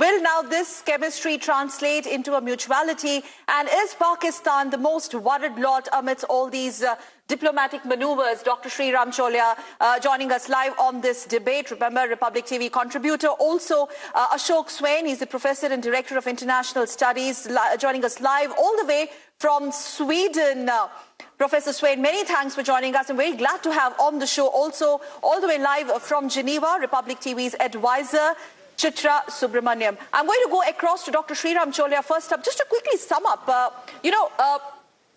Will now this chemistry translate into a mutuality? And is Pakistan the most worried lot amidst all these diplomatic maneuvers? Dr. Sreeram Chaulia joining us live on this debate. Remember, Republic TV contributor. Also, Ashok Swain, he's the professor and director of international studies, joining us live all the way from Sweden. Professor Swain, many thanks for joining us. I'm very glad to have on the show also, all the way live from Geneva, Republic TV's advisor, Chitra Subramaniam. I'm going to go across to Dr. Sreeram Chaulia first up. Just to quickly sum up,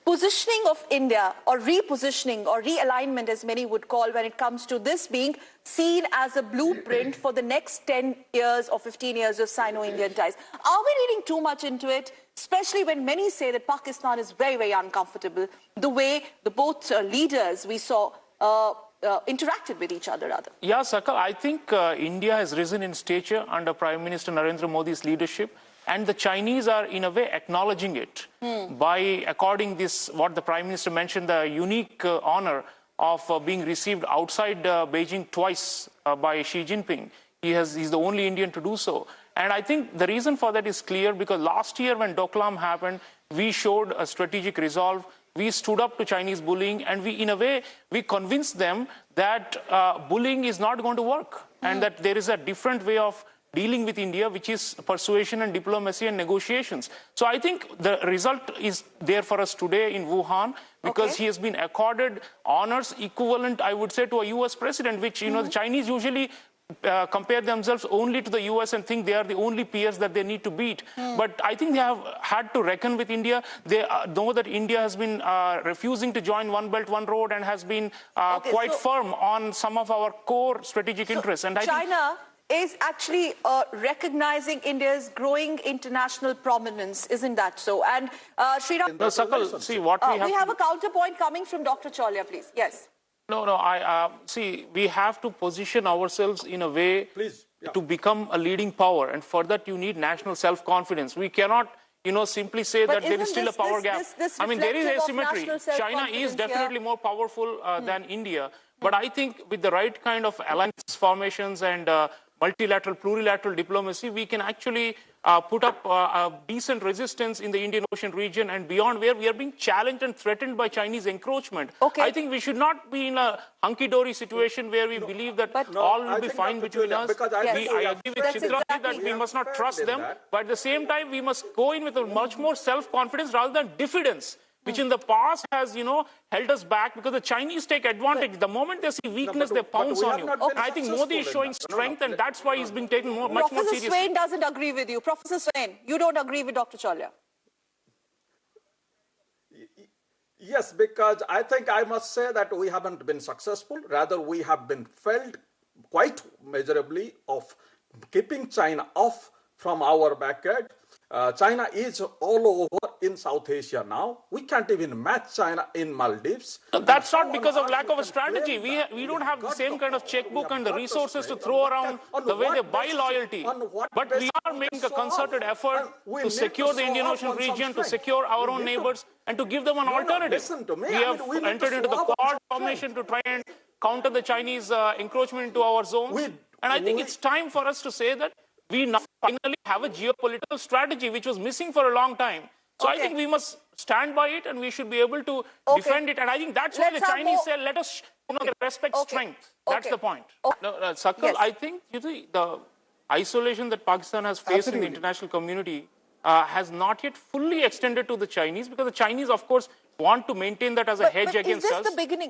positioning of India, or repositioning or realignment as many would call, when it comes to this being seen as a blueprint for the next 10 years or 15 years of Sino-Indian ties. Are we reading too much into it, especially when many say that Pakistan is very, very uncomfortable, the way the both leaders we saw interacted with each other rather? Yeah, Sakal, I think India has risen in stature under Prime Minister Narendra Modi's leadership, and the Chinese are in a way acknowledging it by according this, what the Prime Minister mentioned, the unique honor of being received outside Beijing twice by Xi Jinping. He's the only Indian to do so. And I think the reason for that is clear, because last year when Doklam happened, we showed a strategic resolve. We stood up to Chinese bullying, and in a way, we convinced them that bullying is not going to work, and that there is a different way of dealing with India, which is persuasion and diplomacy and negotiations. So I think the result is there for us today in Wuhan, because he has been accorded honors equivalent, I would say, to a US president, which, the Chinese usually compare themselves only to the US and think they are the only peers that they need to beat. But I think they have had to reckon with India. They know that India has been refusing to join One Belt, One Road, and has been quite firm on some of our core strategic interests. And China is actually recognizing India's growing international prominence, isn't that so? And Sreeram, no, Sakal, see what we have a counterpoint coming from Dr. Chaulia, please. Yes. No, see, we have to position ourselves in a way to become a leading power. And for that, you need national self-confidence. We cannot, simply say that there is still a power gap. This I mean, there is asymmetry. China is definitely here more powerful than India. But I think with the right kind of alliance formations and multilateral, plurilateral diplomacy, we can actually put up a decent resistance in the Indian Ocean region and beyond, where we are being challenged and threatened by Chinese encroachment. I think we should not be in a hunky-dory situation where we believe that all will be fine between us. I agree with Chitra that we must not trust them, but at the same time, we must go in with a much more self-confidence rather than diffidence, which in the past has, held us back, because the Chinese take advantage. The moment they see weakness, they pounce on you. And I think Modi is showing strength, and that's why he's being taken much more seriously. Professor Swain doesn't agree with you. Professor Swain, you don't agree with Dr. Chaulia? Yes, because I think I must say that we haven't been successful. Rather, we have been failed quite measurably of keeping China off from our backyard. China is all over in South Asia now. We can't even match China in Maldives. That's not because of lack of a strategy. We don't have the same kind of checkbook and the resources to throw around the way they buy loyalty. But we are making a concerted effort to secure the Indian Ocean region, to secure our own neighbors, and to give them an alternative. We have entered into the Quad formation to try and counter the Chinese encroachment into our zones. And I think it's time for us to say that we now finally have a geopolitical strategy, which was missing for a long time. So I think we must stand by it, and we should be able to defend it. And I think that's why the Chinese say, let us respect strength. That's the point. Sakal, I think the isolation that Pakistan has faced in the international community has not yet fully extended to the Chinese, because the Chinese, of course, want to maintain that as a hedge against us.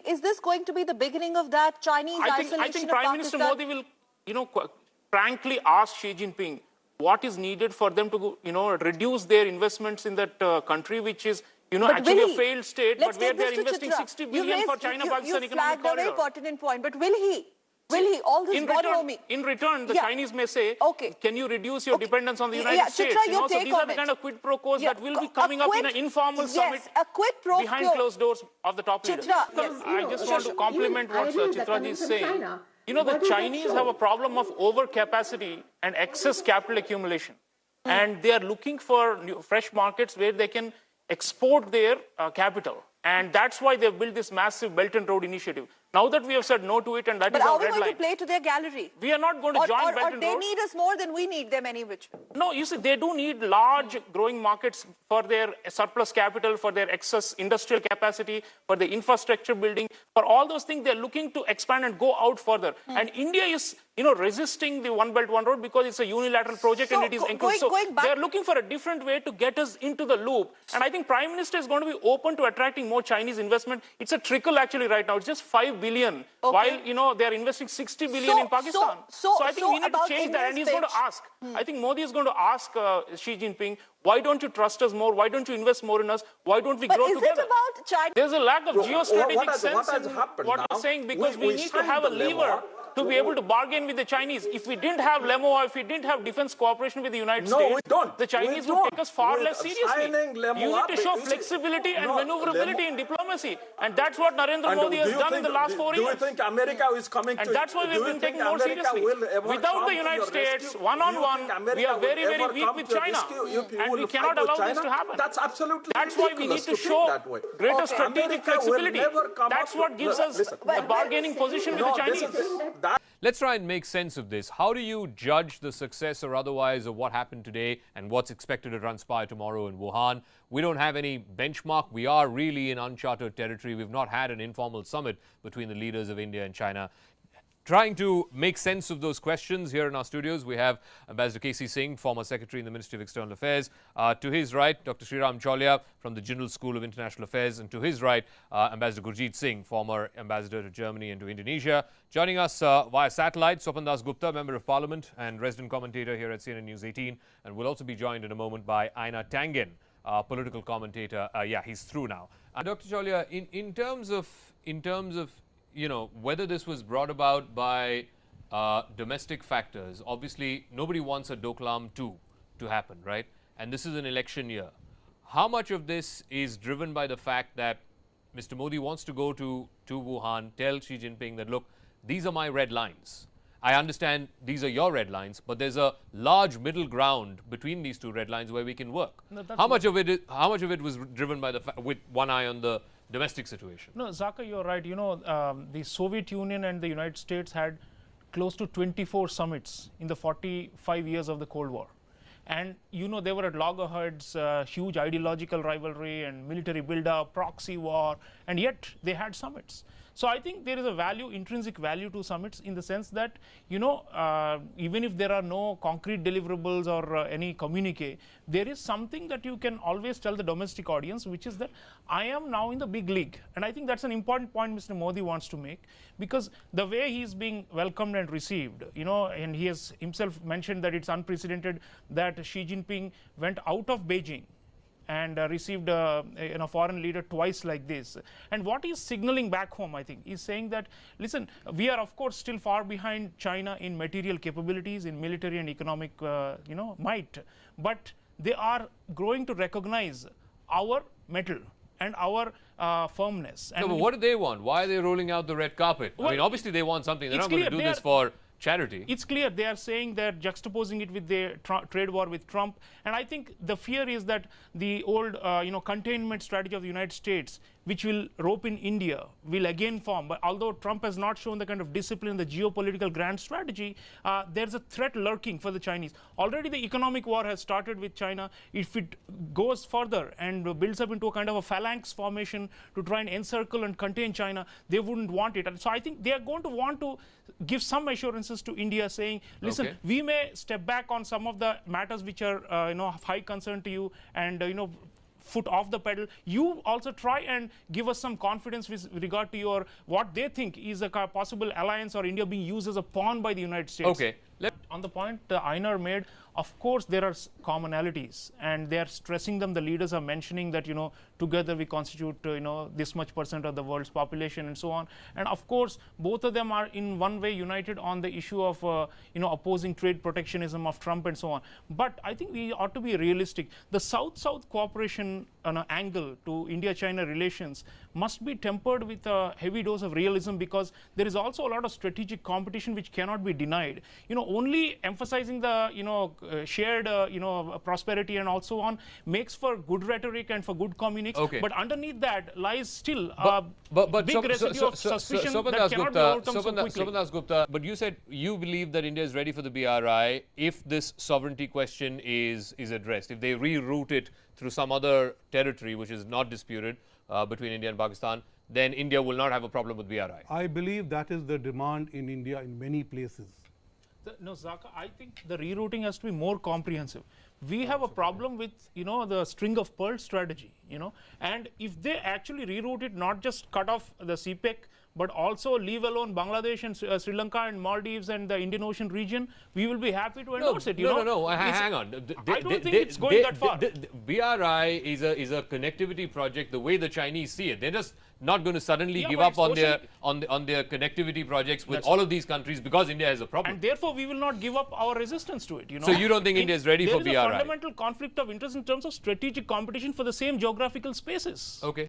Is this going to be the beginning of that Chinese isolation? I think Prime Minister Modi will, frankly ask Xi Jinping what is needed for them to, reduce their investments in that country, which is, actually a failed state, but where they're investing 60 billion for China-Pakistan economic corridor. You flagged a very pertinent point, but will he? All this in return, the Chinese may say, can you reduce your dependence on the United States? Chitra, so these are the kind of quid pro quos that will be coming up in an informal summit behind closed doors of the top leaders. I just want to compliment what Chitra is saying. The Chinese have a problem of overcapacity and excess capital accumulation. And they are looking for fresh markets where they can export their capital. And that's why they've built this massive Belt and Road initiative. Now that we have said no to it, and that But is are our we red going line. to play to their gallery? We are not going to join Belt Or and they Road. need us more than we need them any which way. No, you see, they do need large growing markets for their surplus capital, for their excess industrial capacity, for the infrastructure building. For all those things, they're looking to expand and go out further. And India is, resisting the One Belt, One Road because it's a unilateral project and it is enclosed. So they're looking for a different way to get us into the loop. And I think Prime Minister is going to be open to attracting more Chinese investment. It's a trickle actually right now. It's just 5 billion, while, they're investing 60 billion in Pakistan. So I think we need to change that. And he's going to ask, I think Modi is going to ask Xi Jinping, why don't you trust us more? Why don't you invest more in us? Why don't we grow together? But is it about China? There's a lack of geostrategic sense in happened what now? you're saying, because we need to signed have a the lever to be able to bargain with the Chinese. If we didn't have LEMO, or if we didn't have defense cooperation with the United States, we don't. the Chinese We would don't. take us far With less seriously. signing LEMO, You need to show you see- flexibility and No, maneuverability LEMO- in diplomacy. And that's what Narendra And Modi do has you done in think- the last 4 Do years. you think America is coming And to... that's why do we've you been think taking more America seriously. will ever Without come the to United your States, rescue? one-on-one, Do you think we America are very, will very ever weak come with to your China. rescue? You And will we fight cannot with allow this China? to happen. That's absolutely That's why we need ridiculous to think show that way. greater Okay. strategic America will flexibility. never come That's up what to- gives us Listen, a bargaining position with the Chinese. Let's try and make sense of this. How do you judge the success or otherwise of what happened today and what's expected to transpire tomorrow in Wuhan? We don't have any benchmark. We are really in uncharted territory. We've not had an informal summit between the leaders of India and China. Trying to make sense of those questions here in our studios, we have Ambassador K.C. Singh, former Secretary in the Ministry of External Affairs. To his right, Dr. Sreeram Chaulia from the Jindal School of International Affairs. And to his right, Ambassador Gurjeet Singh, former Ambassador to Germany and to Indonesia. Joining us via satellite, Swapan Das Gupta, Member of Parliament and resident commentator here at CNN News 18. And we'll also be joined in a moment by Aina Tangen, political commentator. He's through now. Dr. Chaulia, in terms of whether this was brought about by domestic factors, obviously nobody wants a Doklam 2 to happen, right? And this is an election year. How much of this is driven by the fact that Mr. Modi wants to go to Wuhan, tell Xi Jinping that, look, these are my red lines. I understand these are your red lines, but there's a large middle ground between these two red lines where we can work. No, how much of it was driven by with one eye on the domestic situation? No, Zaka, you're right. The Soviet Union and the United States had close to 24 summits in the 45 years of the Cold War. And, they were at loggerheads, huge ideological rivalry and military build-up, proxy war, and yet they had summits. So I think there is a value, intrinsic value to summits in the sense that, even if there are no concrete deliverables or any communique, there is something that you can always tell the domestic audience, which is that I am now in the big league. And I think that's an important point Mr. Modi wants to make, because the way he's being welcomed and received, and he has himself mentioned that it's unprecedented that Xi Jinping went out of Beijing and received a foreign leader twice like this. And what he's signaling back home, I think, is saying that, listen, we are of course still far behind China in material capabilities, in military and economic might, but they are growing to recognize our mettle and our firmness. And no, but what do they want? Why are they rolling out the red carpet? Well, I mean, obviously they want something. They're not going to do this for charity. It's clear they are saying they're juxtaposing it with the trade war with Trump. And I think the fear is that the old containment strategy of the United States, which will rope in India, will again form. But although Trump has not shown the kind of discipline, the geopolitical grand strategy, there's a threat lurking for the Chinese. Already the economic war has started with China. If it goes further and builds up into a kind of a phalanx formation to try and encircle and contain China, they wouldn't want it. And so I think they are going to want to give some assurances to India saying, listen, we may step back on some of the matters which are of high concern to you, and foot off the pedal. You also try and give us some confidence with regard to your what they think is a possible alliance or India being used as a pawn by the United States. Okay. On the point Einar made, of course there are commonalities, and they are stressing them. The leaders are mentioning that together we constitute this much % of the world's population and so on. And of course both of them are in one way united on the issue of opposing trade protectionism of Trump and so on. But I think we ought to be realistic. The South-South cooperation angle to India-China relations must be tempered with a heavy dose of realism, because there is also a lot of strategic competition which cannot be denied. Only emphasizing the shared, prosperity and also on, makes for good rhetoric and for good communiques. Okay. But underneath that lies still but big residue of suspicion that cannot be overcome so quickly. Sopandas Gupta, but you said you believe that India is ready for the BRI if this sovereignty question is addressed, if they reroute it through some other territory which is not disputed between India and Pakistan, then India will not have a problem with BRI. I believe that is the demand in India in many places. No, Zaka, I think the rerouting has to be more comprehensive. We have a problem with, the string of pearls strategy, and if they actually reroute it, not just cut off the CPEC, but also leave alone Bangladesh and Sri Lanka and Maldives and the Indian Ocean region, we will be happy to endorse it. No, hang on. I don't think it's going that far. BRI is a connectivity project the way the Chinese see it. They're just not going to suddenly give but up on it's their connectivity projects with all of these countries because India has a problem. And therefore, we will not give up our resistance to it. So you don't think India is ready for BRI? There is a fundamental conflict of interest in terms of strategic competition for the same geographical spaces. Okay.